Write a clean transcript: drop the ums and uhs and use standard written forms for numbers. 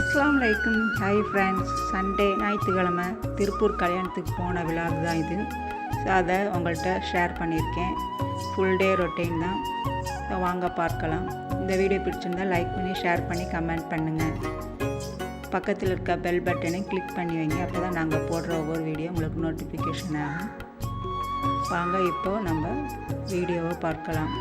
Assalamu Alaikum. Hi friends. Sunday ஞாயிற்றுக்கிழமை திருப்பூர் கல்யாணத்துக்கு போன விலாக் தான் இது. ஸோ அதை உங்கள்கிட்ட ஷேர் பண்ணியிருக்கேன். ஃபுல் டே ரொட்டீன் தான். ஸோ வாங்க பார்க்கலாம். இந்த வீடியோ பிடிச்சிருந்தால் லைக் பண்ணி ஷேர் பண்ணி கமெண்ட் பண்ணுங்கள். பக்கத்தில் இருக்க பெல் பட்டனை கிளிக் பண்ணி வைங்க. அப்போ தான் நாங்கள் போடுற ஒவ்வொரு வீடியோ உங்களுக்கு நோட்டிஃபிகேஷன் ஆகும். வாங்க இப்போது நம்ம வீடியோவை பார்க்கலாம்.